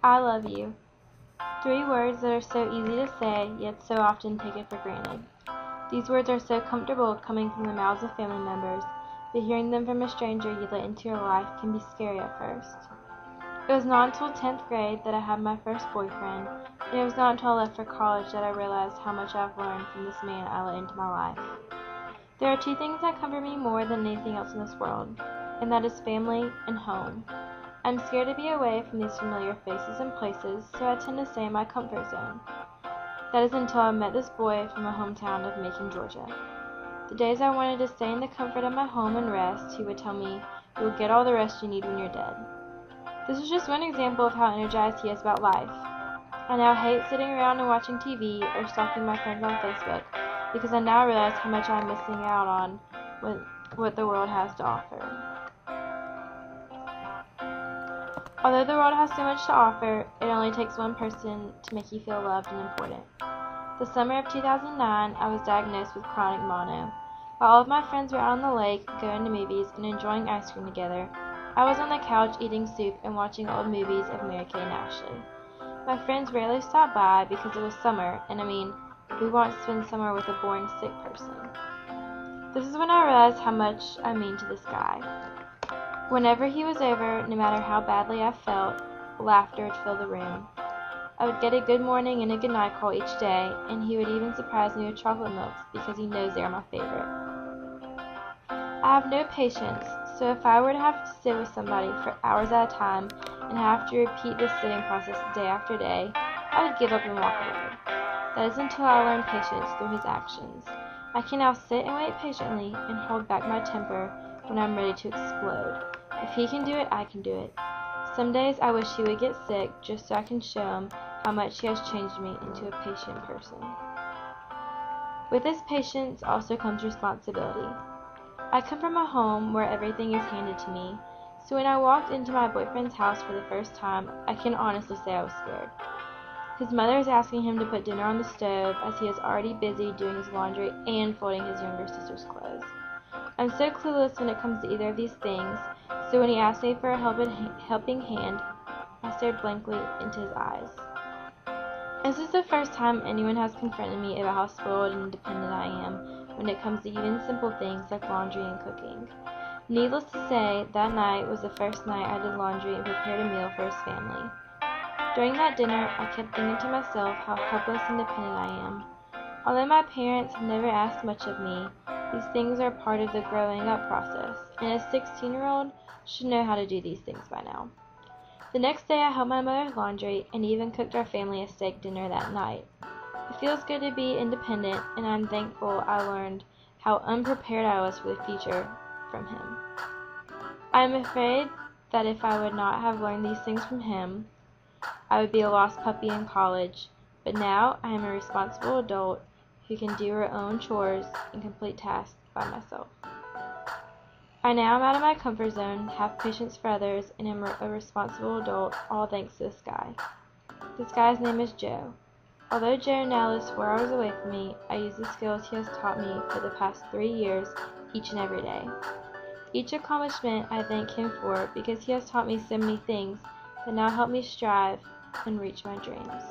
I love you. Three words that are so easy to say, yet so often taken for granted. These words are so comfortable coming from the mouths of family members, but hearing them from a stranger you let into your life can be scary at first. It was not until 10th grade that I had my first boyfriend, and it was not until I left for college that I realized how much I've learned from this man I let into my life. There are two things that comfort me more than anything else in this world, and that is family and home. I'm scared to be away from these familiar faces and places, so I tend to stay in my comfort zone. That is until I met this boy from my hometown of Macon, Georgia. The days I wanted to stay in the comfort of my home and rest, he would tell me, "You'll get all the rest you need when you're dead." This is just one example of how energized he is about life. I now hate sitting around and watching TV or stalking my friends on Facebook, because I now realize how much I'm missing out on what the world has to offer. Although the world has so much to offer, it only takes one person to make you feel loved and important. The summer of 2009, I was diagnosed with chronic mono. While all of my friends were out on the lake, going to movies, and enjoying ice cream together, I was on the couch eating soup and watching old movies of Mary-Kate and Ashley. My friends rarely stopped by because it was summer, and who wants to spend summer with a boring, sick person? This is when I realized how much I mean to this guy. Whenever he was over, no matter how badly I felt, laughter would fill the room. I would get a good morning and a good night call each day, and he would even surprise me with chocolate milks because he knows they are my favorite. I have no patience, so if I were to have to sit with somebody for hours at a time and have to repeat this sitting process day after day, I would give up and walk away. That is until I learned patience through his actions. I can now sit and wait patiently and hold back my temper when I'm ready to explode. If he can do it, I can do it. Some days I wish he would get sick just so I can show him how much he has changed me into a patient person. With this patience also comes responsibility. I come from a home where everything is handed to me, so when I walked into my boyfriend's house for the first time, I can honestly say I was scared. His mother is asking him to put dinner on the stove as he is already busy doing his laundry and folding his younger sister's clothes. I'm so clueless when it comes to either of these things, so when he asked me for a helping hand, I stared blankly into his eyes. This is the first time anyone has confronted me about how spoiled and independent I am when it comes to even simple things like laundry and cooking. Needless to say, that night was the first night I did laundry and prepared a meal for his family. During that dinner, I kept thinking to myself how helpless and dependent I am. Although my parents have never asked much of me, these things are part of the growing up process, and a 16-year-old should know how to do these things by now. The next day I helped my mother's laundry and even cooked our family a steak dinner that night. It feels good to be independent, and I'm thankful I learned how unprepared I was for the future from him. I am afraid that if I would not have learned these things from him, I would be a lost puppy in college, but now I am a responsible adult who can do her own chores and complete tasks by myself. I now am out of my comfort zone, have patience for others, and am a responsible adult, all thanks to this guy. This guy's name is Joe. Although Joe now lives 4 hours away from me, I use the skills he has taught me for the past 3 years each and every day. Each accomplishment I thank him for because he has taught me so many things that now help me strive and reach my dreams.